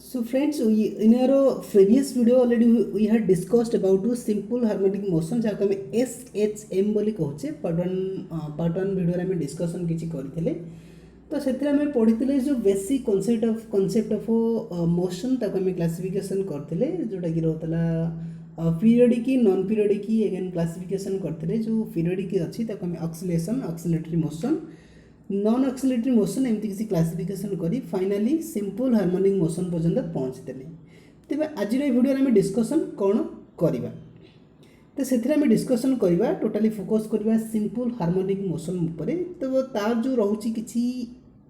So friends, in our previous video already we had discussed about two simple harmonic motion जहाँ को हमें SHM बोली कहचे part 1 video में discussion किछि करथिले तो सेथिरे हमें पढिथिले जो बेसिक concept of motion ताको हमें क्लासिफिकेशन करथिले जोटा कि रहतला periodic non periodic again classification करथिले जो पीरियडिक अछि ताको हमें oscillation oscillatory motion non oscillatory motion एमती किसी क्लासिफिकेशन करी फाइनाली सिंपल हार्मोनिक मोशन पर्यंत पहुँचते तेज आज वीडियो आम डिस्कसन कौन करवा तो से डिस्कसन करवा टोटाली फोकस करवा सिंपल हार्मोनिक मोशन उपर तो तार जो रोचे किसी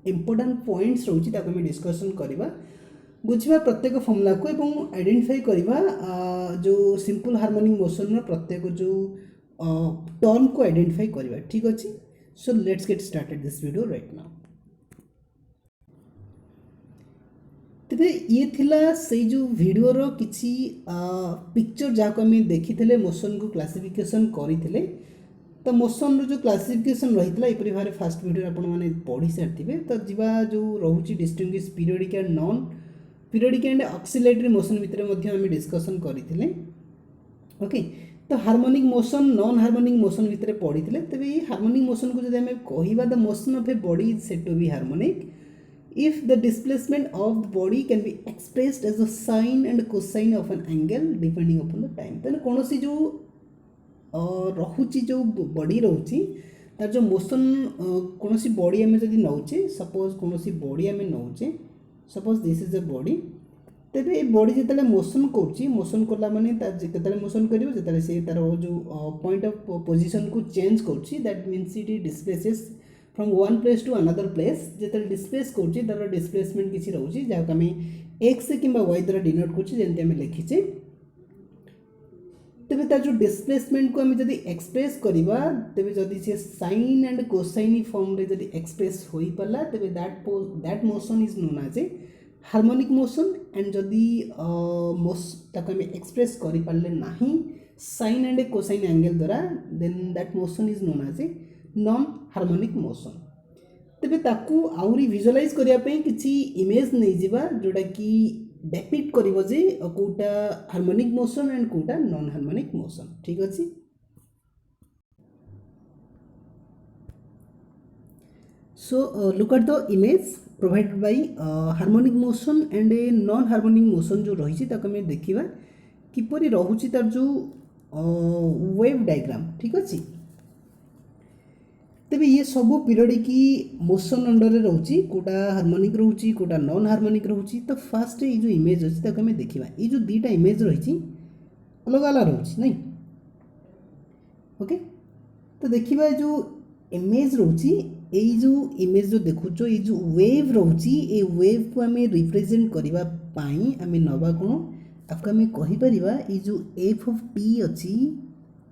इंपोर्टाट पॉइंट्स रोचे आम डिस्कसन करवा बुझा प्रत्येक फर्मुला को आइडेंटिफाई करवा जो सिंपल हार्मोनिक मोशन प्रत्येक जो टर्म को आइडेंटिफाई करवा ठीक अच्छे. So let's get started this video right now. तेरे ये थिला से जो वीडियो रो किसी पिक्चर जाको हमें देखी थिले मोशन को क्लासिफिकेशन करी थिले तो मोशन रो जो क्लासिफिकेशन रही थिला इपरि भारे फास्ट वीडियो आपण माने पढ़ी सारथिबे तो जीवा जो रहउची distinguish periodic and non periodic and oscillatory motion भितर मध्ये हम डिस्कशन करी थिले ओके. तो harmonic motion non harmonic motion भितर पढ़ी थे तेज ये हार्मोनिक मोशन को जब हमें कहवा the motion of a body is said to be harmonic if the displacement of the body can be expressed as a sine and cosine of an angle depending upon the time तेना कौन सी जो रोचे जो body रोचे तार जो motion कौन सी बॉडी आम जब नौचे सपोज कौन सी बॉडी आम नौचे suppose this is a body तेज ये बॉडी जिते मोशन कर मोशन कला माने जिते मोशन कर जिते से तार जो पॉइंट ऑफ पोजीशन को चेंज कर that means it displaces from one place to another place जिते डिस्प्लेस कर तार डिस्प्लेसमेंट किसी रोचे जहाँ आम एक्स कि वाई द्वारा डिनोट कर लिखीचे तेज तार जो डिस्प्लेसमेंट को आम जब एक्सप्रेस करवा तेज जदि से साइन एंड कोसाइन फॉर्म रे जदि एक्सप्रेस हो पाला तेज that motion is known as a harmonic motion and जदि ताको आम एक्सप्रेस करि पारले नाही साइन एंड कोसाइन एंगल द्वारा then that motion is known as a non harmonic motion तेबे ताकू आउरी विजुअलाइज करिया पे किछि इमेज नै जिबा जोटा कि डेपिक्ट करिवो जे कोटा हार्मोनिक मोशन एंड कोटा नॉन हार्मोनिक मोशन ठीक अछि. So look at the image provided by harmonic motion and a non harmonic motion जो रही हमें देखा किपरि रोचे तार जो वेव डायग्राम ठीक अच्छे तेबे ये सब पीरियडिक मोशन अंडर रोचे कोटा हार्मोनिक रोचे कोटा नॉन हार्मोनिक रोचे तो फास्ट ये जो इमेज अच्छी हमें देखा ये जो दीटा इमेज रही अलग अलग रोचे नहीं ओके. तो देखा जो इमेज रोचे ये जो इमेज जो देखुच ये जो वेव रोची ये वेव को आम रिप्रेजेंट करने आम नवा कौन आपको आम कहीपर ये जो एफ ऑफ टी अच्छी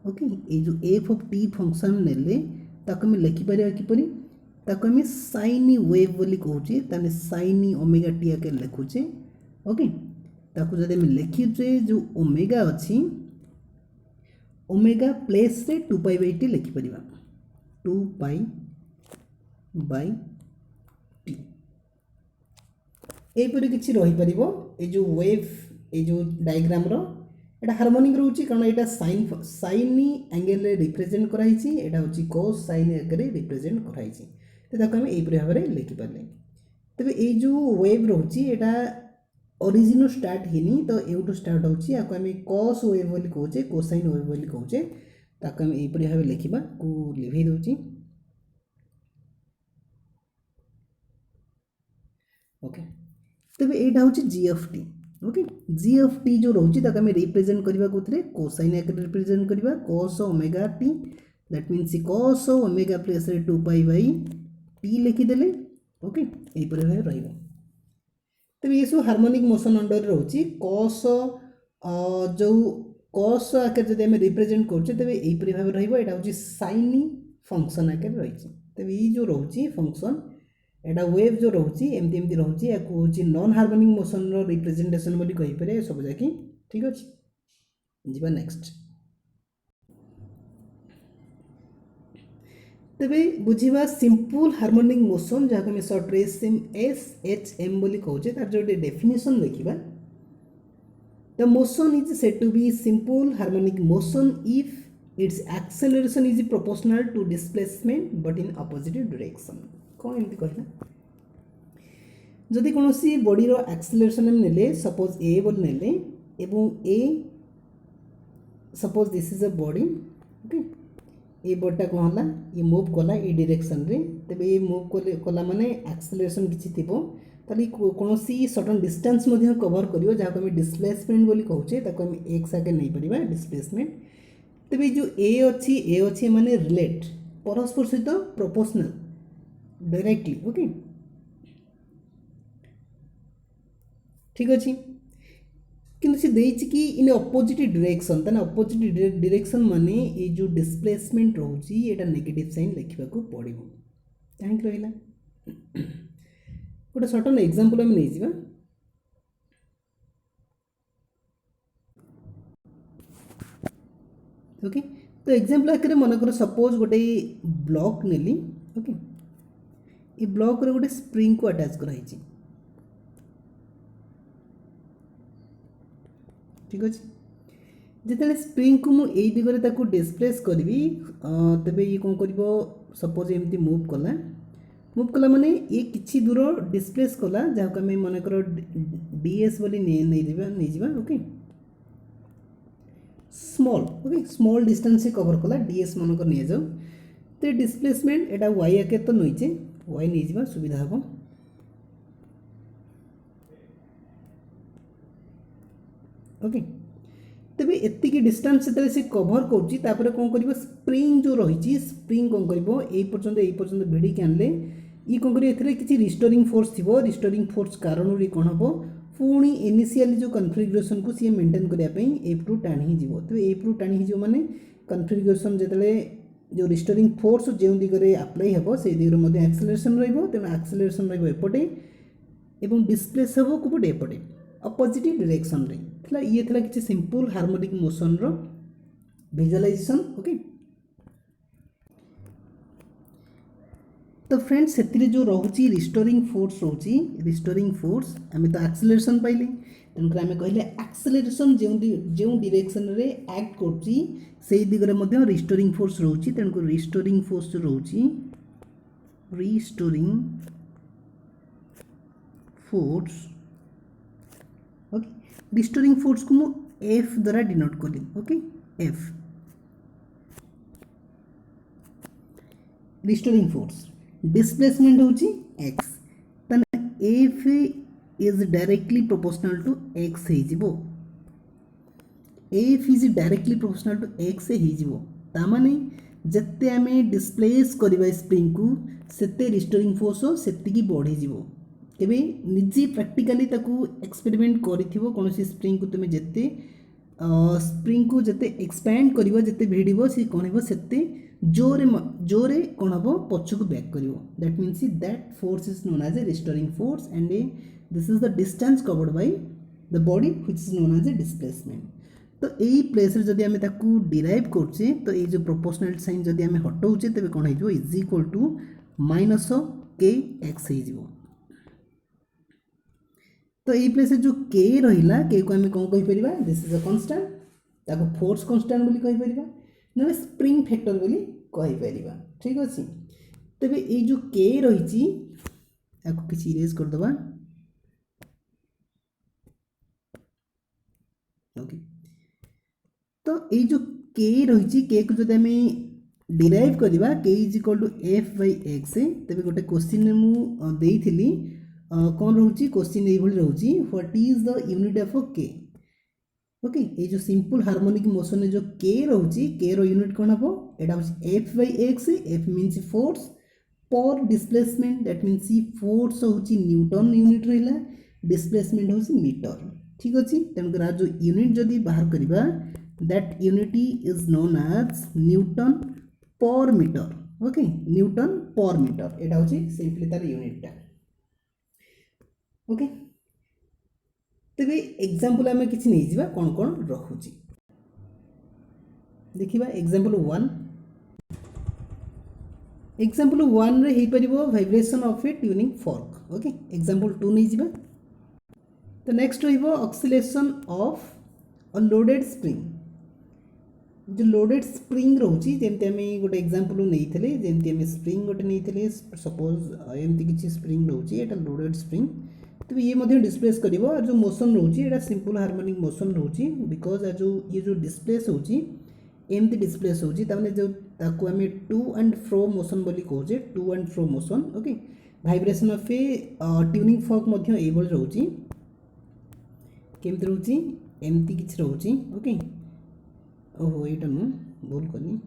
ओके ये जो एफ ऑफ टी फंक्शन नेले ताको आम लिखिपर किपरि ताको आम साइन वेव बोली कहूचे ताने साइन ओमेगा टी आके लिखुचे ओके. ताको जब आम लिखुचे जो ओमेगा अच्छी ओमेगा प्लेस से 2π/t लिखिपर 2π/t एपरी किसी रहीपर ये जो वेव ये जो डायग्राम रो एटा हार्मोनिक रोचे कारण यहाँ साइन एंगल रिप्रेजेंट कराई एटा हूँ कोस साइन आगे रिप्रेजेंट कराई तो आम यहीपरि भाव में लिखिपारे तेज ये जो वेव रोचे यहाँ ओरिजिन स्टार्ट होनी तो यूँ स्टार्ट होची आम कस वेव बोली कहचे कोसाइन वेव बोली कहचे ताको आम यहीपरि भाव लिखा को लिभे दूची ओके. तेज यहाँ हूँ जी एफ टी ओके जी एफ टी जो रोचे आम रिप्रेजेंट करवा कौन कोसाइन आगे रिप्रेजेंट करवा cos omega t that means cos omega place 2π/t लिखिदेले ओके यहीपरि भाव रही. तेज ये सब हार्मोनिक मोशन अंडर रोचे कस जो कस आगे जब आम रिप्रेजेंट करें तेज यहीपरि भाव रहा हूँ साइन फंक्शन आगे रही तेज ये जो रोचे फंक्शन एटा वेव जो रोचे एमती एमती रोचे या हूँ नॉन हार्मोनिक मोशन रिप्रेजेंटेशन बोली कहीपर सब जाकि ठीक अच्छे. जी नेक्स्ट तेबे बुझिबा सिंपल हार्मोनिक मोशन जहाँ आम सर्ट SHM बोली कहूचे तार जो डेफिनेशन देखिबा the motion is said to be simple harmonic motion if its acceleration is proportional to displacement but in opposite direction कौन एमती कहला जदि कौन सी बॉडी रो एक्सेलरेशन हम नेले सपोज ए बोल नेले एवं ए suppose this is a body okay ये बॉडीटा कौन हला ये मूव कला ए डायरेक्शन रे तबे ये मूव कला माने एक्सेलरेशन किछि थिबो ताली कौन सी सर्टन डिस्टेंस मध्य कवर करियो जहाँ को हम डिस्प्लेसमेंट बोली कहूचे ताको हम एक्स आगे नहीं परिबा डिस्प्लेसमेंट तबे जो ए अच्छी माने रिलेट परस्पर सहित प्रोपोर्शनल डायरेक्टली ओके ठीक अच्छे किंतु से देछि कि इन अपोजिट डायरेक्शन तने अपोजिट डायरेक्शन माने ये जो डिस्प्लेसमेंट रहउची एटा नेगेटिव साइन लिखिबा को पड़िबो काहे रहिला गोटे सर्टन एग्जांपल हम नहीं जिबा ओके तो एग्जांपल आकरे मन कर सपोज गोटे ब्लॉक नेली ओके ये ब्लॉक रे गोटे स्प्रिंग को अटैच कराई ठीक अच्छे जिते स्प्रिंग को मुझे यही दिगरे ताको डिस्प्लेस करी तेबे ये कौन कर सपोज एमती मूव कला माने ये किछि दूर डिस्प्लेस कला जहाँ को आम मन कर डीएस बोली नहीं जावा ओके स्मॉल डिस्टेंस से कवर कला डीएस मन कर नहीं जाओ तो डिस्प्लेसमेंट एटा वाई आके तो नहींचे वाई नहीं जावा सुविधा हम ओके तेबे एतिकी डिस्टेंस से कवर कौची तापर कौन कर स्प्रिंग जो रही स्प्रिंग कौन कर पर्यंत भिड़ी के आनले ये कौन कर किसी रिस्टोरिंग फोर्स थी रिस्टोरिंग फोर्स कारण कौन हम पुणी इनिशियली जो कन्फिगरेशन को सी मेंटेन करने एफ टू टाणी ही तेज एफ टू टाणी ही माने कन्फिगरेशन जिते जो रिस्टोरिंग फोर्स जो दिगरे अप्लाई हे से दिगरे एक्सेलरेशन तेणु एक्सेलरेशन रपटे एवं डिस्प्लेस हे कौटे एपटे अपोजिट डायरेक्शन रे थला ये थला किछि सिंपल हार्मोनिक मोशन रो विजुअलाइजेशन ओके तो फ्रेंड्स सेतिरे जो रहउची रिस्टोरिंग फोर्स रहउची रिस्टोरिंग फोर्स हमें तो एक्सेलरेशन पाइले तेणुकर आम कहले एक्सेलरेशन जो डायरेक्शन रे एक्ट करची से दिगरे मध्य रिस्टोरिंग फोर्स रहउची तेणुकर रिस्टोरिंग फोर्स जो रहउची restoring force okay restoring force को मु एफ द्वारा डिनोट करी okay F restoring force displacement होची एक्स तने F is directly proportional to x हे जिवो F is directly proportional to x हे जिवो ता माने जत्ते आमे डिस्प्लेस करबा स्प्रिंग को सेते रिस्टोरिंग फोर्स सेति की बढ़ी जिवो केबे निजी प्रैक्टिकली ताकू एक्सपेरिमेंट करिथिबो कोनोसी स्प्रिंग को तुमे जत्ते स्प्रिंग को जत्ते एक्सपैंड करिवो जत्ते भिडिवो से कोन हेबो सेते जोरे कोन हेबो पछकु बैक करिवो that means that force is known as a restoring force and this is the distance covered by the body which is known as a displacement तो एई प्लेस रे जदी हमें ताकू डिराइव करछे तो ए जो प्रोपोर्शनल साइन जदी हमें हटाउछे तबे कोन हेजो इज इक्वल टू माइनस के एक्स हे जिवो तो यही प्लेस जो के रहा के को आम कौन कहीपर दिस इज अ कांस्टेंट ताको फोर्स कांस्टेंट बोली कहीपर ना स्प्रिंग फैक्टर बोली कहीपर ठीक अच्छे तेबे ये जो के रही किसी इरेज करदे ओके तो ये जो के रही के को जब आम डिराइव करवा k is equal to F by x तेबे गोटे क्वेश्चन मुझे कौन रोची क्वेश्चन ये रोची what is the unit of k okay ये जो सिंपल हार्मोनिक मोशन में जो के रोची के रो यूनिट कौन हम एटा F by X F means force per displacement that means force होची न्यूटन यूनिट रहा डिस्प्लेसमेंट होची मीटर ठीक अच्छे तेणुकर जो यूनिट जदि बाहर करवा that unity is known as newton per metre okay newton per metre एटा होची सिंपली तार यूनिटा ओके तेबे एग्जांपल आम किसी नहीं जावा कौन कौन रखुची देखिबा एग्जांपल 1 एग्जांपल 1 रे हे परिबो vibration of a tuning fork. Okay, example 2 नहीं जिबा। तो नेक्स्ट रहिबो oscillation of a loaded spring. जो लोडेड स्प्रिंग रोची जेमते हमें गोटे एग्जांपल नहीं थिले, जेमते हमें स्प्रिंग गोटे नहीं थिले, सपोज एमती किछि स्प्रिंग रोची, एटा लोडेड स्प्रिंग। तो ये मध्य डिस्प्लेस करिवो और जो motion रोची Etah simple harmonic motion रोची, because जो ये जो डिस्प्लेस होची एमती डिस्प्लेस होची ताने जो ताको हमें टू एंड फ्रो मोशन बोली कहूचे, to and fro motion. Okay, vibration of a tuning fork मध्य एबल रोची, केमती रोची एमती किछि रोची। ओके, ओहो एटा नु भूल करनी,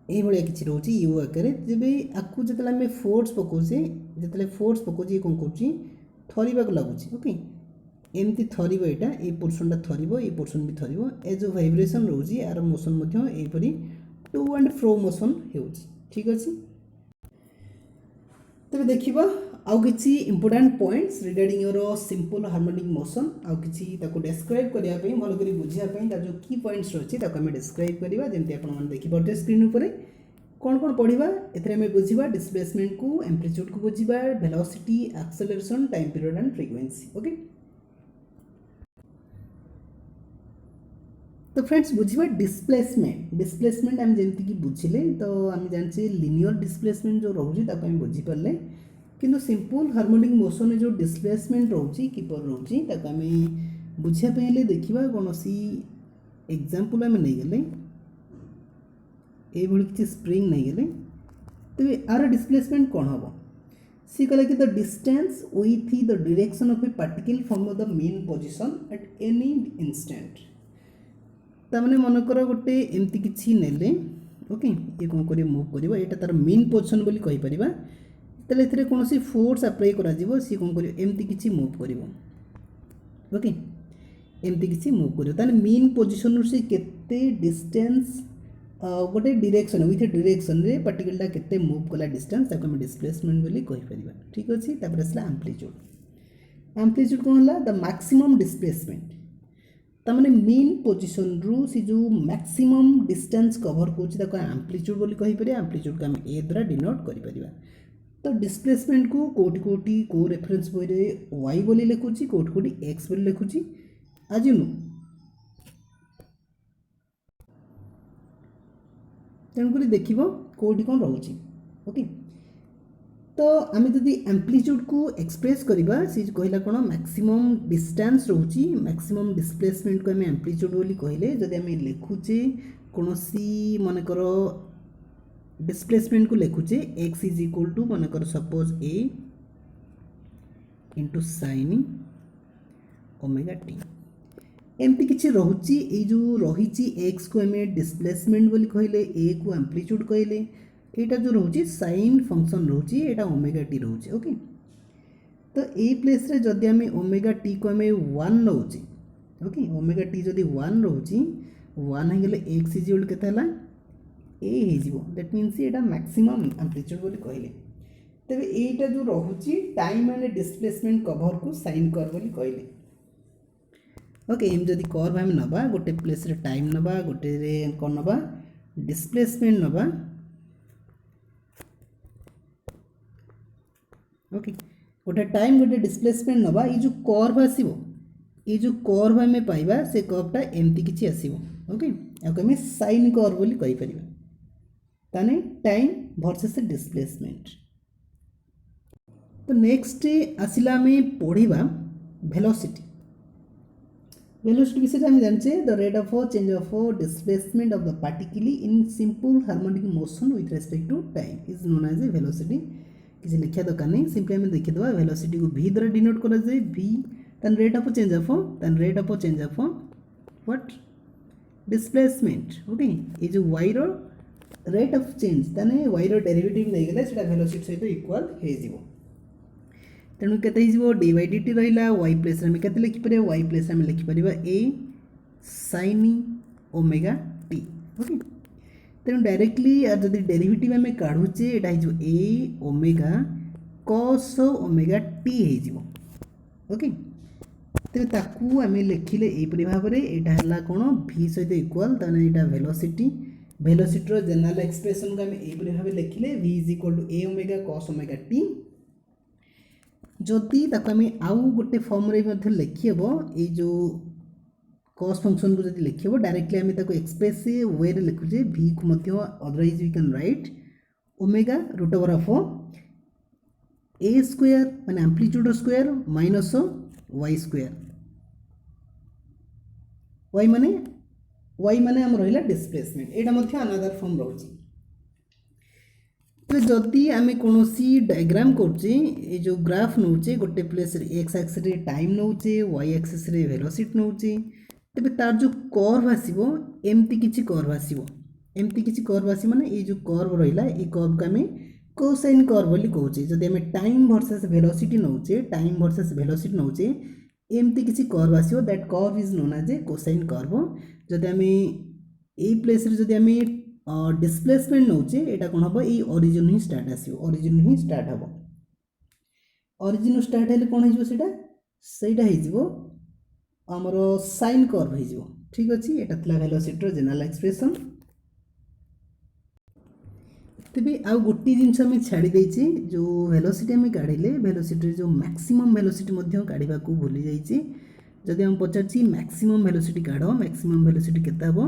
ये भाया किसी रोची यू आकार जब आपको जो आम फोर्स पकाचे, जो फोर्स पकाचे कौन कर थरिबा को लगुच। ओके, एमती थरिबो, एटा ए पोर्शनटा थरिबो, ए पोर्शन भी थरिबो। ए जो वाइब्रेशन रोची यार मोशन मध्य एपरी टू एंड फ्रो मोशन होउची। ठीक अछि, तबे देखिबा आउ किछि important points regarding your simple harmonic motion. आउ किछि ताको डिस्क्राइब करिया पई भलो करी बुझिया पई ता जो की पॉइंट्स रहछि ताको हम डिस्क्राइब करिवा, जेमति आपण मन देखि परते स्क्रीन ऊपर कोन कोन पढिबा। एथरे हम बुझिबा डिस्प्लेसमेंट को, एम्पलीट्यूड को बुझिबा, velocity, acceleration, time period and frequency. Okay, तो फ्रेंड्स बुझिबा डिस्प्लेसमेंट। डिस्प्लेसमेंट हम जेमति की बुझिले तो हम जानछे लिनियर डिस्प्लेसमेंट जो रहउछि ताको हम बुझि परले, किंतु सिंपल हार्मोनिक मोशन जो डिस्प्लेसमेंट रोची किपर रोची ताको हमें बुझिया पहले देखिबा कोनोसी एग्जांपल हम नहीं गले, ए भली किछि स्प्रिंग नहीं गले। तबे आर डिस्प्लेसमेंट कोन हबो, सी कहला कि the distance with the direction of a particle from the mean position at any instant. तामने मन कर गोटे एमती किछि नेले। ओके, ये कोन करियो मूव करिवो, एटा तार मेन पोजीशन बोली कहि परिबा। तले एथरे कोनोसी फोर्स अप्लाई करा जिवो, सी कोन करियो एमती किछि मूव करिवो। ओके, एमती किछि मूव करियो ताने मेन पोजीशन रो से केते डिस्टेंस गोटे डायरेक्शन विथ डायरेक्शन रे पार्टिकलटा केते मूव कला डिस्टेंस ताको हम डिस्प्लेसमेंट बोली कहि परिबा। ठीक अछि, तापर असला एम्पलीट्यूड। एम्पलीट्यूड कोन हला द मैक्सिमम डिस्प्लेसमेंट, तामने मेन पोजीशन रू से जो मैक्सिमम डिस्टेंस कवर कोछि ताको एम्पलीट्यूड बोली कहि परिबा। एम्पलीट्यूड को हम ए द्वारा डिनोट करि परिबा। तो डिस्प्लेसमेंट को कोटि कोटि को रेफरेंस बॉय रे y बोली लिखुची, कोटि कोटि x बोली लिखुची। आज नु तेणुक देखिबो कोटि कोन रहउची। ओके, तो आम जदि एम्पलीट्यूड को एक्सप्रेस करबा, सी कहला कोन मैक्सिमम डिस्टेंस रहउची, मैक्सिमम डिस्प्लेसमेंट को हम एम्पलीट्यूड बोली कहले। जदि हम लिखुचे कोनोसी मन करो डिस्प्लेसमेंट को लिखुचे x इज इक्वल टू मन कर suppose a into sine omega T, एमती किछि रहउची। ए जो रहिची x को हमें डिस्प्लेसमेंट बोली कहले, a को एम्पलीट्यूड कहले, एटा जो रहउची साइन फंक्शन रहउची, एटा ओमेगा टी रहउची। ओके, तो ए प्लेस रे जदि हमें ओमेगा टी को हमें 1 रहउची। ओके, ओमेगा टी जदि 1 रहउची, 1 हे गेले x इज इक्वल केते हला ए हे जिवो, that means Etah maximum amplitude बोली कहले। तबे एटा जो रहउची टाइम एंड डिस्प्लेसमेंट कवर को साइन कर्व बोली कहले। ओके, एम जदि कर्व हम नबा, गोटे प्लेस रे टाइम नबा, गोटे रे कोन नबा डिस्प्लेसमेंट नबा। ओके, गोटे टाइम गोटे डिस्प्लेसमेंट नबा, ये जो कर्व आसीबो, ये जो कर्व हमें पाइबा से कर्वटा एमती किछि आसीबो। ओके, आ हमें साइन कर्व बोली कहि परिबा, ताने टाइम वर्सेस डिस्प्लेसमेंट। तो नेक्स्ट आसिला में पढ़िबा वेलोसिटी। वेलोसिटी विषय हम जानचे the rate of change of displacement of the particle in simple harmonic motion with respect to time is known as a velocity. किसी लिखा दरकार नहीं, सिंपली हमें देखि दबा वेलोसिटी को v द्वारा डिनोट करा जाए। v तन rate of change of what displacement. Okay, ये जो y रो रेट ऑफ चेंज ताने y रो डेरिवेटिव नहीं गले सेटा वेलोसिटी सहित इक्वल हे जिवो। तेणु केते हिजबो dy by dt रहिला, y प्लेस रे हम केते लिखि परिबा, y प्लेस रे हम लिखि परिबा a sin omega t। Okay, तेणु डायरेक्टली जदि डेरिवेटिव आम काढ़ुचे एटा हिजबो a omega cos omega t हे जिवो। ओके, तेरे ताकू आम लिखिले यहीपरि भाव में यहाँ है कौन v सहित इक्वाल ताने यहाँ वेलोसिटी वेलोसिटीर जनरल एक्सप्रेशन को आम यहीपरि भाव लिखिले v is equal to a omega cos omega t जदि ताको आम आउ गोटे फॉर्म रे मध्य लिखि हेबो ए जो cos फंक्शन को जदि लिखि हेबो डायरेक्टली आम ताको एक्सप्रेस वे रे लिखुजे v को मध्य otherwise we can write omega root over of a square माने amplitude square minus y square y माने हम रहिला डिस्प्लेसमेंट एटा मध्य अनदर फॉर्म रहउची तो जदि आम कोनोसी डायग्राम करछे ए जो ग्राफ नउचे गोटे प्लेस रे x एक्सिस रे टाइम नउचे y एक्सिस रे वेलोसिटी नउचे तबे तार जो कर्व आसीबो एम्ति किछि कर्व आसी माने ए जो कर्व रहिला ए कर्व का आम कोसाइन कर्व बोली कहूचे जदि आम टाइम वर्सेस वेलोसिटी नउचे एमती किसी कर्व आसीबो that curve is known as a cosine curve जदि आम ए प्लेस रे जदि आम डिस्प्लेसमेंट नउचे एटा कोन हबो ए ओरिजिन ही स्टार्ट आसीबो ओरिजिन स्टार्ट हेले कोन हिजो सेटा हिजो हमरो साइन कर्व हिजो ठीक अछि एटा तला वेलोसिटी जनरल एक्सप्रेशन तेबे आउ गोटी जिनस आम छाड़ी देइछे जो वेलोसिटी आम काढ़िले वेलोसिटी जो मैक्सिमम वेलोसिटी मध्य काढ़ा को भूली जाइए जदि हम पचारछि मैक्सिमम वेलोसिटी काढ़ मैक्सिमम वेलोसिटी केते हबो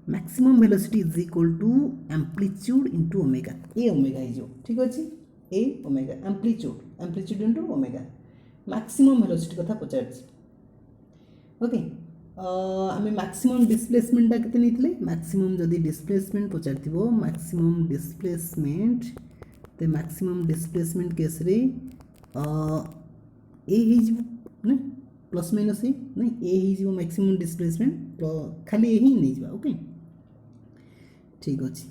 maximum velocity is equal to amplitude into omega a omega हिजो ठीक अछि a omega amplitude into omega maximum velocity कथा पचारछि ओके आम मैक्सिमम डिस्प्लेसमेंटा केते नैथिले मैक्सिमम जदि डिस्प्लेसमेंट पचारथिबो मैक्सिमम डिस्प्लेसमेंट केस रे ए हिजबो नै प्लस माइनस ए नै ए हिजबो मैक्सिमम डिस्प्लेसमेंट खाली ए ही नै जिबा ओके ठीक अछि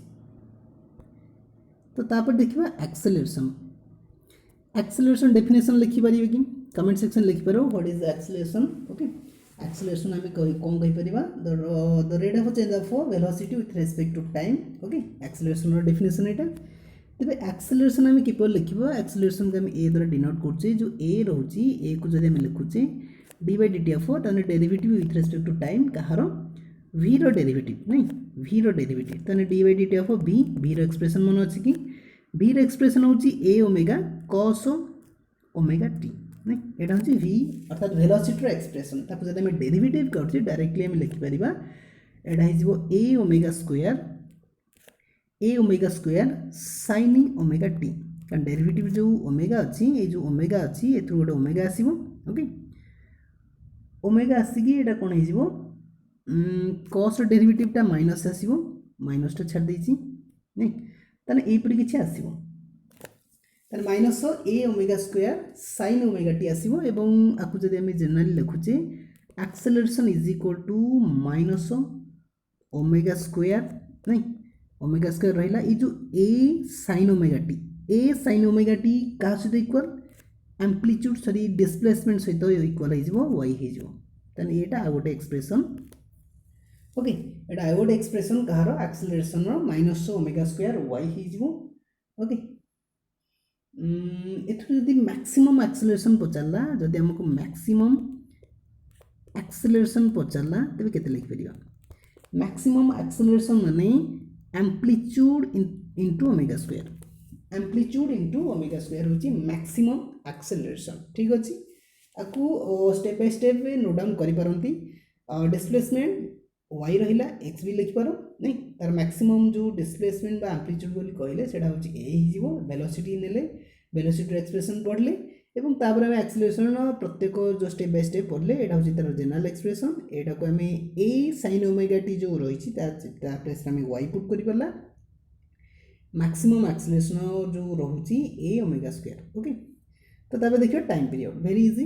तो तापर देखिबा एक्सेलरेशन डेफिनेशन लिखि परिबे कि कमेंट सेक्शन लिखि पारो what is acceleration okay acceleration आम कौन कहीपर the rate of change of velocity with respect to time okay acceleration definition यहाँ तेज एक्सेलरेशन आम किपर लिखा एक्सेलरेशन को आम ए द्वारा डिनोट करछे जो ए रोचे ए को जब आम लिखुचे d by d t of ताने derivative with respect to time कहार v रो डेरिवेटिव नहीं v रो डेरिवेटिव ताने d by d t of v रो एक्सप्रेशन मन अच्छी कि v रो एक्सप्रेशन होची a omega cos omega t नहीं एटा होची v अर्थात वेलोसिटी रो एक्सप्रेशन ताको जदि हम डेरिवेटिव करछि डायरेक्टली हम लिखि परिबा एटा हिजबो a omega square sin omega t कारण डेरिवेटिव जो ओमेगा अछि ए जो ओमेगा अछि एथु गोटे ओमेगा आसीबो ओके ओमेगा आसीकी एटा कोन हिजबो cos डेरिवेटिव टा माइनस आसीबो माइनस टा छाड़ देछि नहीं तने ए परि किछि आसीबो तार minus a omega square sin omega t आसीबो एवं आपु जदि हम जनरली लिखुचे acceleration is equal to minus omega square नहीं ओमेगा स्क्वायर रहिला ई जो ए sin ओमेगा टी का सहित इक्वल एम्पलीट्यूड सॉरी डिस्प्लेसमेंट सहित इक्वल हिजबो y हिजबो तने एटा आ गोटे एक्सप्रेशन ओके एटा आ गोटे एक्सप्रेशन कहारो एक्सेलरेशन रो माइनस ओमेगा स्क्वायर y हिजबो ओके एथु जदि मैक्सिमम एक्सेलरेशन पचारला जदि हमको मैक्सिमम एक्सेलरेशन पचारला तबे केते लिख परिबा मैक्सिमम एक्सेलरेशन माने एम्पलीट्यूड इनटू ओमेगा स्क्वायर होची मैक्सिमम एक्सेलरेशन ठीक अछि आकु step by step note down करि परंती डिस्प्लेसमेंट y रहिला x भी लिख पारो नहीं तार मैक्सिमम जो डिस्प्लेसमेंट बा एम्पलीट्यूड बोली कहले सेटा होची a हिजिवो वेलोसिटी नेले वेलोसिटी एक्सप्रेशन पढ़ले एवं तापर हम एक्सेलरेशन प्रत्येक जो स्टेप बाय स्टेप पढ़ले एटा होची तार जनरल एक्सप्रेशन एटा को हम a sin ओमेगा t जो रहिची ता प्लेस रे हम y पुट करि परला मैक्सिमम एक्सेलरेशन जो रहुची a ओमेगा स्क्वायर ओके तो तापर देखियो टाइम पीरियड वेरी इजी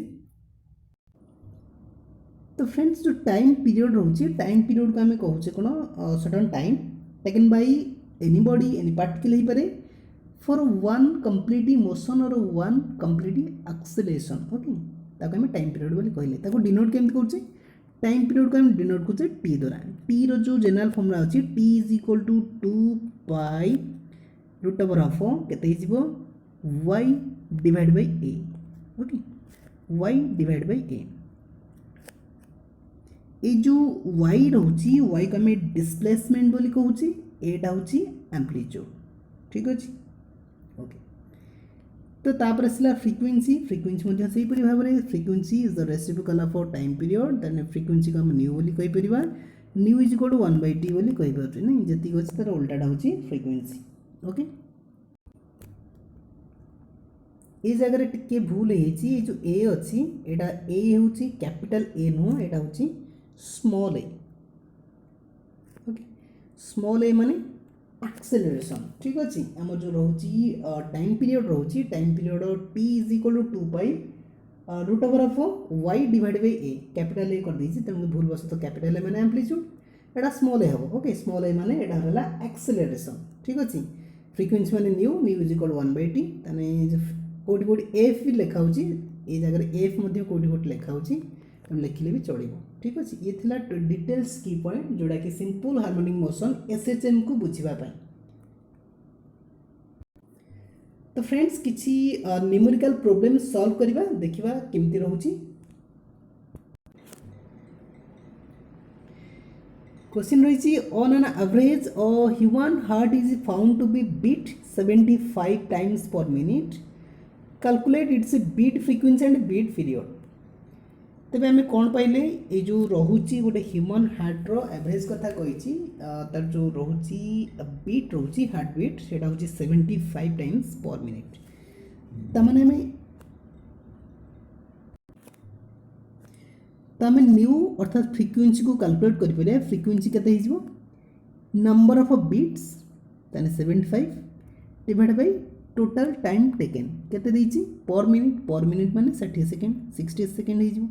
तो फ्रेंड्स जो टाइम पीरियड रोचे टाइम पीरियड को आम कहूचे कौन certain time taken by anybody any particle ही पारे फॉर वन कंप्लीट मोशन और वन कंप्लीट एक्सेलरेशन ओके ताको आम टाइम पीरियड बोली कहले ताको डिनोट केमति करछे टाइम पीरियड को आम डिनोट करछे टी द्वारा टी रो जो जनरल फॉर्मूला अछि T is equal to 2 pi root over half केते हिजबो y divide by a okay y divide by a ये जो y रोची y को आम डिस्प्लेसमेंट बोली कहूँ एटा हूँ एम्प्लीट्यूड ठीक अच्छे ओके तो तापर आसला फ्रिक्वेंसी फ्रिक्वेंसी मध्य से परि भाव में frequency is the reciprocal of time period then frequency को हम न्यू बोली कहि परिबा nu is equal to 1/t बोली कहि पाउछ नै जति अछि तार उल्टाटा होची फ्रिक्वेंसी ओके ए जगह टिके भूल है जो ए अच्छी एटा ए होची कैपिटल ए नो एटा होची small a okay small a माने एक्सेलरेशन ठीक अच्छे आम जो रोची टाइम पीरियड रोची time period t is equal to 2 pi root over of y divide by a capital a कर दीजिए तेणु भूल बस तो कैपिटल ए माने एम्प्लीट्यूड एटा स्मॉल ए हम ओके स्मॉल ए माने एटा हला एक्सेलरेशन ठीक अच्छे फ्रिक्वेंसी माने न्यू इज इक्वल 1/t तने कोटी कोटी एफ भी लिखा होची ए जगह एफ मध्य कोटी कोटी लिखा होची तुम लिखले भी चलिबो ठीक अछि ये थिला डिटेल्स की पॉइंट जोड़ा कि सिंपल हार्मोनिक मोशन एसएचएम को बुझिबा पय तो फ्रेंड्स किछि न्यूमेरिकल प्रॉब्लम सॉल्व करबा देखिबा केमति रहउची क्वेश्चन रही on an average a human heart is found to be beat 75 times per minute calculate its beat frequency and beat period तेज आम कौन पाइले ये जो रोचे गोटे ह्यूमन हार्ट्र एवरेज कथा कही तार जो रोचे बीट रोचे हार्ट बीट से हूँ 75 टाइम्स पर मिनिट तमाने आम न्यू अर्थात फ्रिक्वेंसी को कैलकुलेट करें फ्रिक्वेंसी केते हो नंबर ऑफ बीट्स ताने 75 divide by total time taken केते देछि पर मिनिट माने 60 सेकेंड 60 सेकेंड हो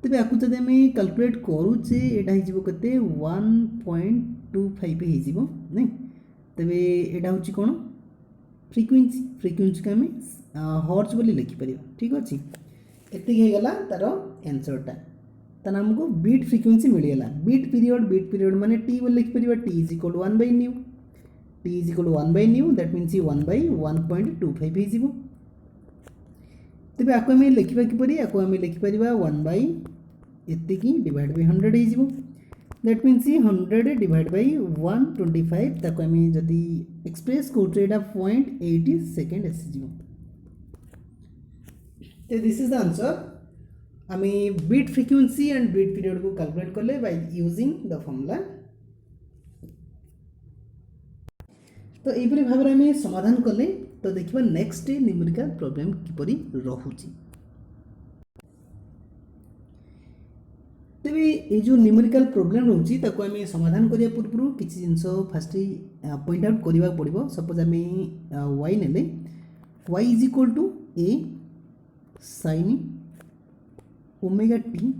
तेरे आपको जब आम कैलकुलेट करुचे यहाँ होते 1.25 हो नहीं तेरे यहाँ हूँ कौन फ्रिक्वेंसी फ्रिक्वेंसी को आम हर्ट्ज बोली लिखिपर ठीक अच्छे एतिकला तार आंसरटा ताना हमको बीट फ्रिक्वेंसी मिलगला बीट पीरियड माने टी बोली लिखिपर टी इज इक्वल 1/न्यू टी इज इक्वल 1/न्यू दैट मीन्स 1/1.25 हो तेज आपको आम लिखा किपर आपको आम लिखिपर 1 एतिकी डिवाइड बाय 100 हो दैट मीन्स 100 डिवाइड बाय 125 ताको आम जदि एक्सप्रेस करूँ यहाँ 0.80 सेकेंड आसीज तो दिस इज द आंसर आम beat frequency and beat period को कैलकुलेट कले बाय यूजिंग द फॉर्मूला तो यहीपरि भाव में आम समाधान कले तो देखिए नेक्स्ट न्यूमेरिकल प्रॉब्लम किपरि रहुची तेरे ये जो न्यूमेरिकल प्रॉब्लम रोची ताको आम समाधान करिया पूर्व किसी जिनस फास्ट पॉइंट आउट करबा पड़िबो सपोज आम y नेले y is equal to a sin omega t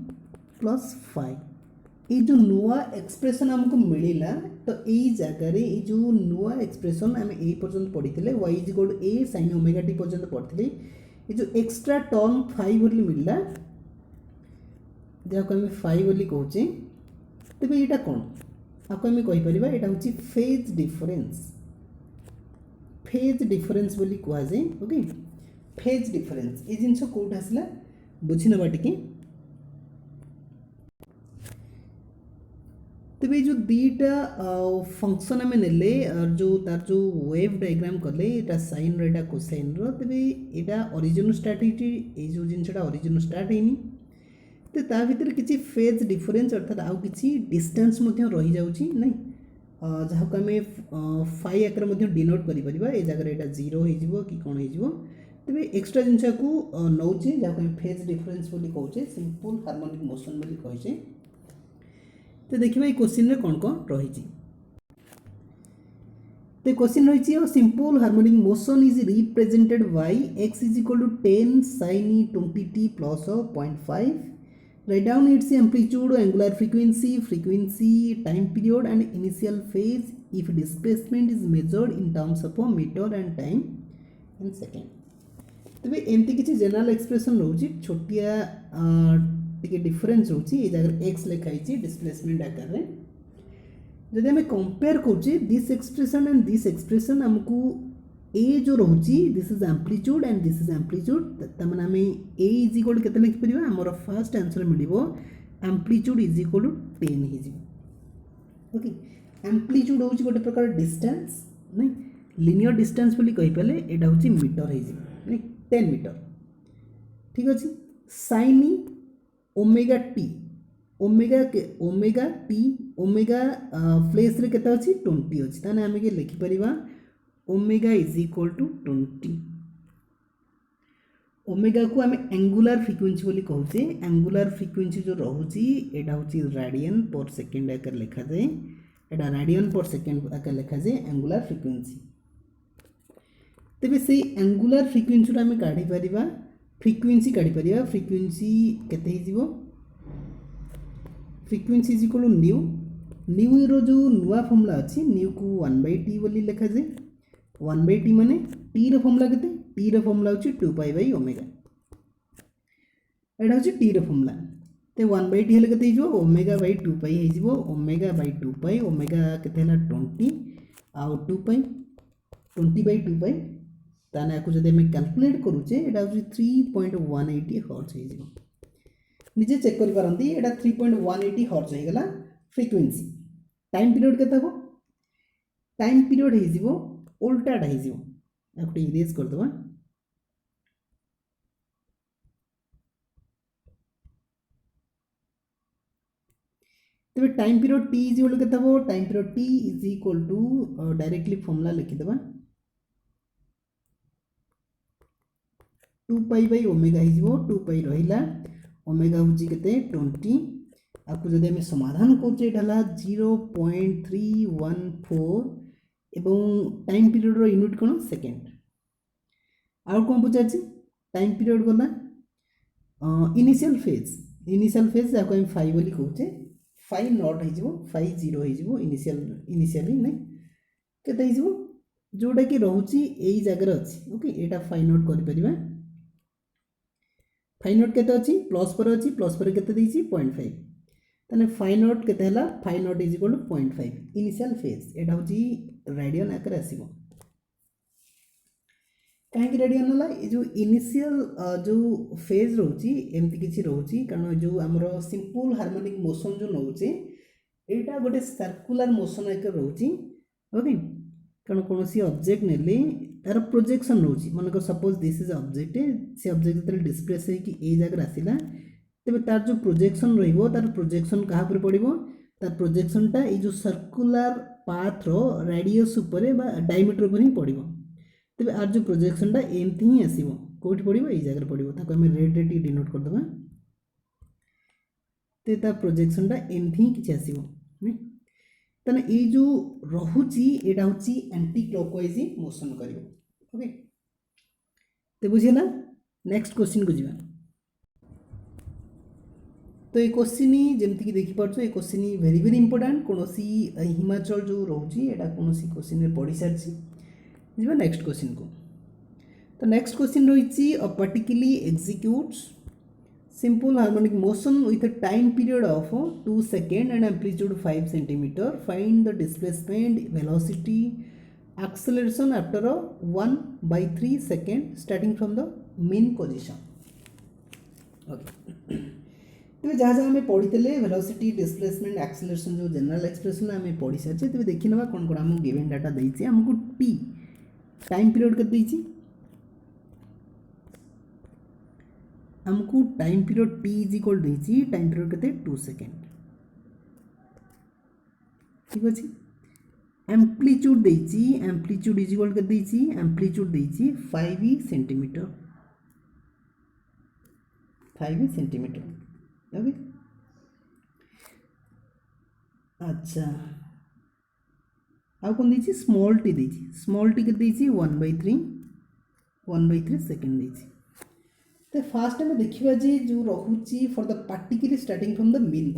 plus 5 ये जो नुआ एक्सप्रेशन हमको मिलला तो यही जगह ये जो नुआ एक्सप्रेशन आम ए पर्यंत पढ़ी y is equal to a sin omega t पर्यंत पढ़ी ये जो एक्स्ट्रा टर्म 5 बोली मिलला जहाँ आम 5 बोली कहूचे तेज यहाँ कौन आपको आम कहीपर यहाँ हूँ फेज डिफरेन्स बोली कहुए ओके फेज डिफरेन्स ये जिनस कौट आसला बुझी नवा टिके तेज जो दीटा फंक्शन आम नेले जो तार जो वेव डायग्राम कले यहाँ साइन रहा कोसाइन तेज यहाँ ओरिजिन स्टार्ट ये जो जिनसा ओरिजिन स्टार्ट है तो ता भीतर किसी फेज डिफरेन्स अर्थात आउ कि डिस्टेंस रही जाऊँगी नहीं जहाँ को आम फाइ आकार डिनोट कर जगह यहाँ 0 हो कि कौन हो तेज एक्सट्रा जिनसा को नौचे जहाँ को फेज डिफरेन्स बोली कहचे सिंपल हार्मोनिक मोशन बोली कहे तो देखिए क्वेश्चन रे कौन कौन रही तो क्वेश्चन रही simple harmonic motion is represented by x is equal to 10 sin 20t plus 0.5 write down its amplitude angular frequency time period and initial phase if displacement is measured in terms of meter and time in second तबे एमती किसी general expression रोची छोटिया टिके difference रोची ए जगह x लिखाई displacement आकार रे जदि आम कंपेयर करूचे this expression and this expression हमको ए जो रोची this is amplitude and this is amplitude तमाने आम ए इज इक्वल केते लिखि परिबा हमर फर्स्ट आंसर मिलिबो एम्प्लीट्यूड इज इक्वल टू 10 हो। ओके एम्प्लीट्यूड हूँ गोटे प्रकार डिस्टेंस नहीं लिनियर डिस्टेंस बोली कहीपर यहाँ हूँ मीटर हो 10 मीटर ठीक अच्छे sine omega t omega omega t omega place रे केते अछि 20 अछि ताने आमे के लिखि परिबा omega is equal to 20 omega को आमे एंगुलर फ्रीक्वेंसी बोली कहूचे एंगुलर फ्रीक्वेंसी जो रहउची एटा होची रेडियन पर सेकंड आकर लिखा जाए एटा रेडियन पर सेकंड आकर लिखा जाए एंगुलर फ्रीक्वेंसी तेबे से एंगुलर फ्रीक्वेंसी रो आमे काढी परिबा फ्रीक्वेंसी काढी परिबा फ्रीक्वेंसी केते हि जीवो frequency is equal to nu nu रो जो नुआ फॉर्मूला अच्छी न्यू को 1/t बोली लिखा जाए 1/t माने टी रो फॉर्मूला केते टी रो फॉर्मूला होची 2π/ओमेगा एटा होची टी रो फॉर्मूला ते 1/t हेले केते हिजो ओमेगा बाय 2π हिजो ओमेगा बाय 2π ओमेगा केते हला 20 आ 2π 20/2π ताने आकु जदि हम कैलकुलेट करूचे एटा होची 3.180 हर्ट्ज हिजो निजे चेक कर पारंती एटा 3.180 हर्ट्ज हो गला फ्रीक्वेंसी टाइम पीरियड केते हो टाइम पीरियड हो जिवो उल्टाटा हो जिवो आकु इरेज कर दबा तबे time period t is equal केते हो time period t is equal to directly formula लिखि दबा 2π/ओमेगा हो जिवो 2π रहिला ओमेगा होची केते 20 आपको जदि हम समाधान करछे ढाला 0.314 एवं टाइम पीरियड रो यूनिट कोन सेकंड आउ कोन पचाछि टाइम पीरियड गला इनिशियल फेज जाको हम 5 बोली कहउछे 5 नॉट हो जिवो 50 हो जिवो इनिशियली नै केते हो जिवो जोडा कि रहउची एई जगह रे अछि ओके एटा 5 नॉट कर परिबा 5 नॉट केते अछि प्लस पर केते देछि 0.5 तने 5 नॉट केते हला 5 naught is equal to 0.5 initial phase एटा होची रेडियन आकर आसीबो काहे कि रेडियन हला ए जो इनिशियल जो फेज रहउची एमति किछि रहउची कारण जो हमरो सिंपल हार्मोनिक मोशन जो नउचे एटा गोटे सर्कुलर मोशन आकर रहउची ओके कारण कोनोसी ऑब्जेक्ट नेले तार प्रोजेक्शन रोची मानक सपोज दिस इज ऑब्जेक्ट से ऑब्जेक्ट जब डिस्प्लेस है कि ए जगह आसिला तेबे तार जो प्रोजेक्शन रहिबो तार प्रोजेक्शन कहा पर पड़िबो तार प्रोजेक्शन टा ए जो सर्कुलर पाथ रो रेडियस ऊपर बा डायमीटर ऊपर ही पड़िबो तेबे आर जो प्रोजेक्शन टा एमथि ही आसीबो कोठी पड़िबो ए जगह पड़िबो ताको हम रेड रे टी डिनोट कर दबा ते तार प्रोजेक्शन टा एमथि ही किछ आसीबो तने ए जो रहुची एटा होची एंटी क्लॉकवाइज मोशन करिवो ओके तो बुझिला नेक्स्ट क्वेश्चन को जीवा तो ये क्वेश्चन जमती कि देखि पारछो ये क्वेश्चन वेरी वेरी इंपोर्टेंट कोनोसी हिमाचल जो रहउची एटा कोनोसी क्वेश्चन रे पढ़ी सारछि जीवा नेक्स्ट क्वेश्चन को तो नेक्स्ट क्वेश्चन रहिछि a particularly executes simple harmonic motion with a time period of 2 seconds and amplitude 5 centimeter. Find the displacement, velocity, acceleration after a 1/3 second starting from the mean position. Okay. तो जहाँ जहाँ हमें पढ़ी थे velocity displacement acceleration जो general expression आम पढ़ी सारी तेज देखी ना कौन कौन आमको गिवन डाटा देती आमको टी टाइम पीरियड के हमको time period t is equal देछि टाइम पीरियड केते 2 सेकंड ठीक अछि एम्प्लीट्यूड देछि एम्प्लीट्यूड इज इक्वल केते देछि एम्प्लीट्यूड देछि 5 सेंटीमीटर 5 सेंटीमीटर ओके अच्छा आ कोन देछि स्मॉल टी केते देछि 1/3 सेकंड देछि तो फास्ट आम देखा जे जो रहुची for the particle starting from the mean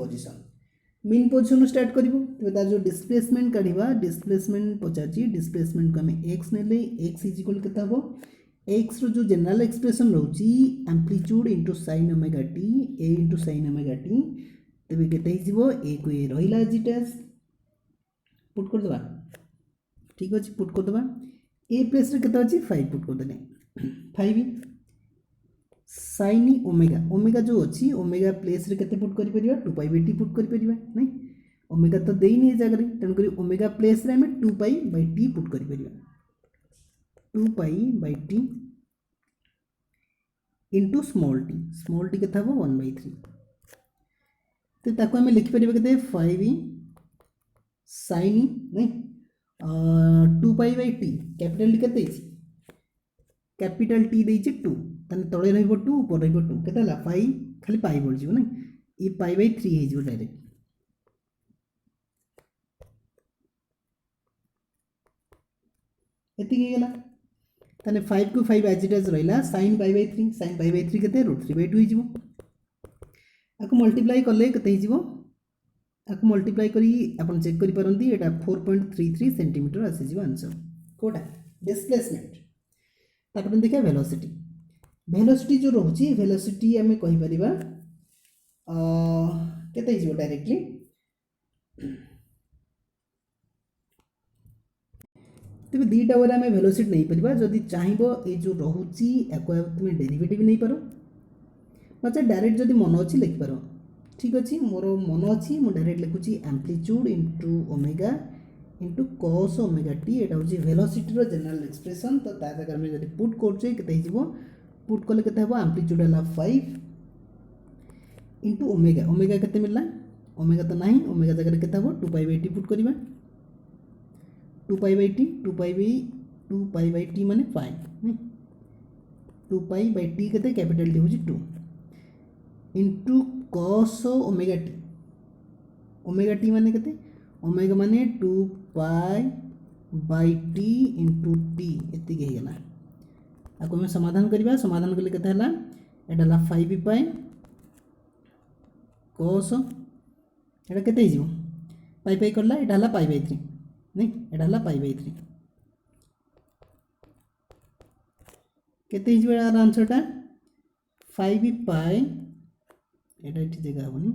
position start करिवो तो तार जो डिस्प्लेसमेंट काढिबा डिस्प्लेसमेंट पचाची डिस्प्लेसमेंट को हमें x नेले x इज इक्वल केता हो x रो जो जनरल एक्सप्रेशन रहउची amplitude into sin omega t a into sin omega t तबे केते हिजबो a को a रहिला जिटेस पुट कर दबा ठीक अछि पुट कर दबा a प्लेस रे केता अछि 5 पुट कर देले 5 साइन ओमेगा ओमेगा जो अच्छी ओमेगा प्लेस रे केते पुट करि परिबा 2 पाई बाई टी पुट करि परिबा नै ओमेगा तो देइनी ए जगह रे तेन करी ओमेगा प्लेस रे हमें 2 पाई बाई टी पुट करि परिबा 2 pi by T into small T केते हबो 1/3 तो ताको हमें लिखि परिबा केते 5 साइन नै 2 pi by T capital T केते अछि कैपिटल टी देछि 2 तने तळे रहइबो 2 ऊपर रहइबो 2 केते हला पाई खाली पाई बोल जिवो नै ई पाई बाई 3 हे जिवो डायरेक्ट एति के गेला तने 5 को 5 एज इट इज रहिला sin पाई बाई 3 केते √3/2 हे जिवो आको मल्टीप्लाई करले केते हे जिवो आको मल्टीप्लाई करी अपन चेक करि परंती एटा 4.33 सेंटीमीटर आसी जिवो आंसर कोटा डिस्प्लेसमेंट तापर देखिए वेलोसिटी जो रोची वेलोसिटी आम कहीपर केते हिजो डायरेक्टली तेज दुईटा वे आम वेलोसिटी नहीं पार जदि चाहब ये जो रोची तुम डेरिवेटिव नहीं पार नचे डायरेक्ट जदि मन अच्छी लिखिपार ठीक अच्छे मोर मन अच्छी मुझे डायरेक्ट लिखुची amplitude into omega into cos omega t एटा हूँ वेलोसिटी जनरल एक्सप्रेशन तो ता जगह में जब पुट करछे केते पुट कले केते हबो एम्प्लीट्यूड हला 5 इंटू ओमेगा ओमेगा केते मिलला ओमेगा तो नहीं ओमेगा जगह केते हबो 2 पाई बाई टी पुट करबा 2 पाई बाई टी माने 5 2 पाई बाई टी केते कैपिटल टी होची 2 इंटू कॉस ओमेगा टी माने केते ओमेगा माने 2 pi by T into T एति के गेला आको हम समाधान करबा समाधान करले केते हला एटा हला 5 पाई cos एटा केते हिजो पाई पाई करला एटा हला पाई बाई 3 नै एटा हला पाई बाई 3 केते हिजो यार आंसर टा 5 पाई एटा इठी जगह हबनी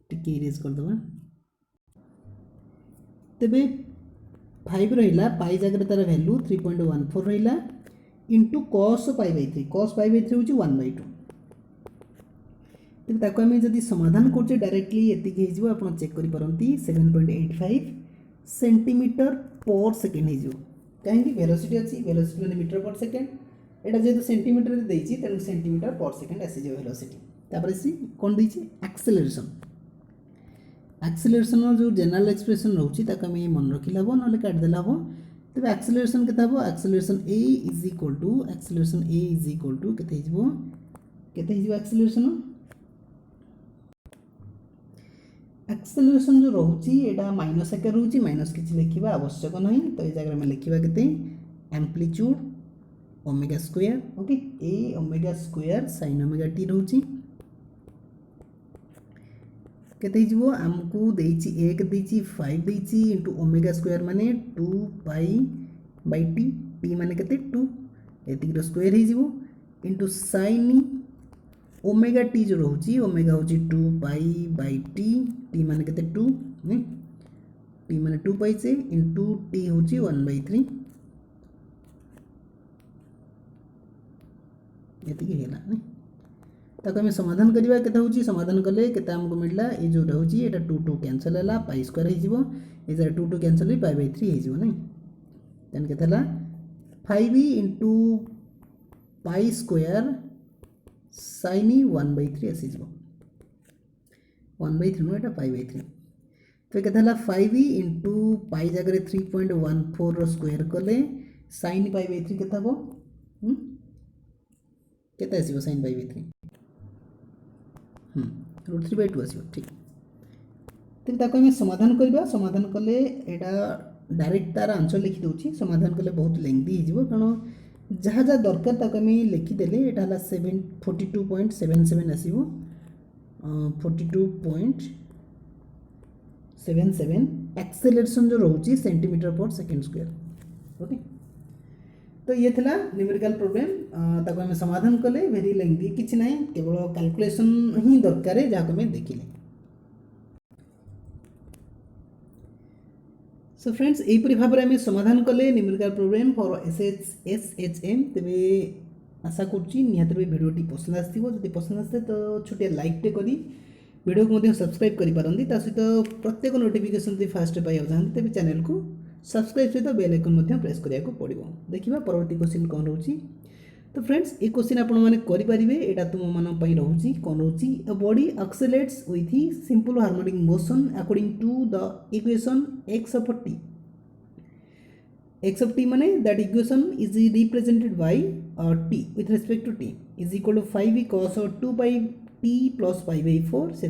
टिके इरेज कर दबा तेबे 5 रहिला पाई जगह तार वैल्यू 3.14 रहिला इंटू cos पाई बाई 3 होची 1/2 तेबे ताको हम जदी समाधान करछे डायरेक्टली एति के हिजो आपण चेक करि परंती 7.85 सेंटीमीटर पर सेकंड हिजो काहे कि वेलोसिटी अछि वेलोसिटी माने मीटर पर सेकंड एटा जेतु सेंटीमीटर रे देछि तेनु सेंटीमीटर पर सेकंड आसी जे वेलोसिटी तापर सी कोन देछि एक्सेलरेशन जो जनरल एक्सप्रेशन रोची ताको हम मन रखिला हो नले काट देला हो तबे एक्सेलरेशन केता हो acceleration a is equal to केते हिजबो एक्सेलरेशन जो रोची एटा माइनस आकार रोची माइनस किछि लिखिबा आवश्यक नहीं तो ए जगह में लिखिबा केते amplitude omega square okay a omega square sin omega t रोची केते हिजबो हमकु देछि 1 देछि 5 देछि इंटू ओमेगा स्क्वायर माने 2 पाई बाई टी टी माने केते 2 एतिक स्क्वायर हिजबो इंटू sin ओमेगा टी जो रहउची ओमेगा होची 2 पाई बाई टी टी माने केते 2 नै टी माने 2 पाई से इंटू टी होची 1/3 एतिक हेला नै ताको हम समाधान करिबा केते होची समाधान कले केते हमको मिलला ए जो रहउची एटा 2 2 कैंसिल हला पाई स्क्वायर हे जिवो ए जरा 2 2 कैंसिल ही पाई बाई 3 हे जिवो नै देन केते हला 5 इंटू पाई स्क्वायर sin 1/3 आसी जिवो 1/3 नो एटा पाई बाई 3 तो केते हला 5 इंटू पाई जगह 3.14 रो स्क्वायर कले sin पाई बाई 3 केते हबो केते आसीबो sin पाई बाई 3 √3/2 आसीबो ठीक तेज ताको हम समाधान करबा समाधान कले एटा डायरेक्ट तार आंसर लिखि दोची समाधान कले बहुत लेंथी हो जिवो कारण जहाँ जहाँ दरकार ताको हम लिखि देले एटा हला 42.77 आसीबो 42.77 एक्सेलरेशन जो रहउची सेंटीमीटर पर सेकंड स्क्वायर ओके तो ये थिला न्यूमेरिकल प्रॉब्लम ताको हम समाधान कले वेरी लेंथी किछि नाही केवल कैलकुलेशन ही दरकार है जाको हम देखिले सो फ्रेंड्स एपरि भाबरे हम समाधान कले न्यूमेरिकल प्रॉब्लम फॉर एसएचएम तबे आशा करुच्ची निहाती भाई भिडियोटी पसंद आसो जब पसंद आसे तो छोटिया लाइकटे करी वीडियो को सब्सक्राइब करें सहित प्रत्येक नोटिफिकेशन जब फास्ट पाइबा चाहते तेज चैनल को सब्सक्राइब सहित बेल आइकन प्रेस करने को पड़ो। देखिए परवर्ती क्वेश्चन कौन रोचे तो फ्रेंड्स ये क्वेश्चन आपण मैंने करेंगे यहाँ तुम मानी रोचे कौन रोचे a body accelerates with simple harmonic motion according to the equation x of t माने that equation is represented by t with respect to t is equal to 5 cos 2 pi t plus 5/4 से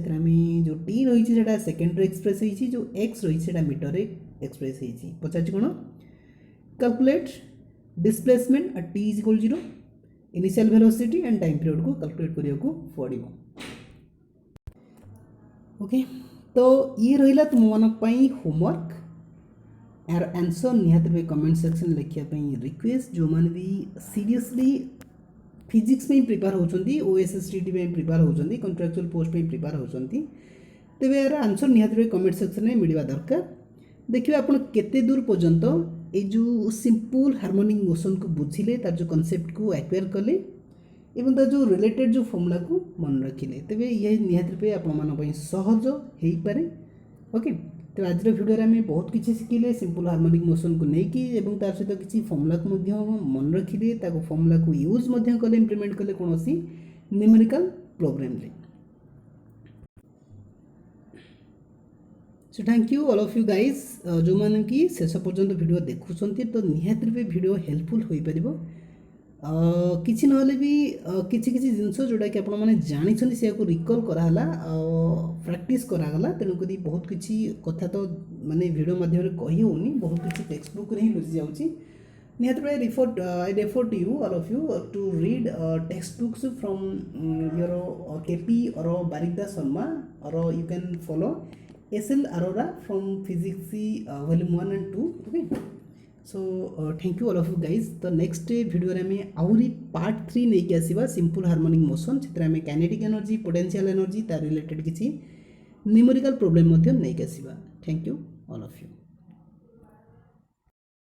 जो t रही है secondary express होती जो x रही है metre express होती पचार कौन calculate displacement eight t is equal 0 initial velocity and time period को कैलकुलेट करने को पड़ो। ओके तो ये रहा तुम मान होमवर्क यार आंसर निहाती भाई कमेंट सेक्शन लिखापी रिक्वेस्ट जो मैंने भी सीरियसली फिजिक्स में प्रिपेयर होती OSSTT में प्रिपेयर होती कंट्राक्चुअल पोस्ट में प्रिपेयर होती तेज यार आंसर निहाती भाई कमेंट सेक्शन में मिलवा दरकार। देखिए आप केते दूर पर्यंत ये जो सिंपल हार्मोनिक मोशन को बुझिले तार जो कॉन्सेप्ट को एक्वायर कले एवं तार जो रिलेटेड जो फॉर्मूला को मन रखिले तेज ये निहाती भाई आप सहज हो पारे। ओके तो आज भिडियो आम बहुत किसी शिखिले सिंपल हार्मोनिक मोशन को लेकिन तार सहित किसी फॉर्मूला को मन रखिले फॉर्मूला को यूज कले इम्प्लीमेंट कले कौन सी न्यूमेरिकल प्रोग्राम रे। So thank you all of you guys जो मैंने कि शेष पर्यंत वीडियो देखुंत तो निहाती भाई वीडियो हेल्पफुल हो पार किसी ना भी किसी किसी जिनस जोटा कि आपने जानी से रिकल कराला प्रैक्टिस कराला तेणुक बहुत किसी कथा तो माने वीडियो माध्यम कही होनी बहुत किसी टेक्स्ट बुक ही लुचि जाऊँगी निहाती भाई I refer to you all of you to read textbooks from your KP और बारिकदा शर्मा और you can follow SL Arora from Physics Volume 1 and 2. Okay. So thank you all of you guys. तो next video में आउरी part 3 नहीं कि आसीबा simple harmonic motion क्षेत्र में काइनेटिक एनर्जी पोटेंशियल एनर्जी तार रिलेटेड किसी न्यूमेरिकल प्रॉब्लम मध्य नहीं कि आसीबा। Thank you all of you.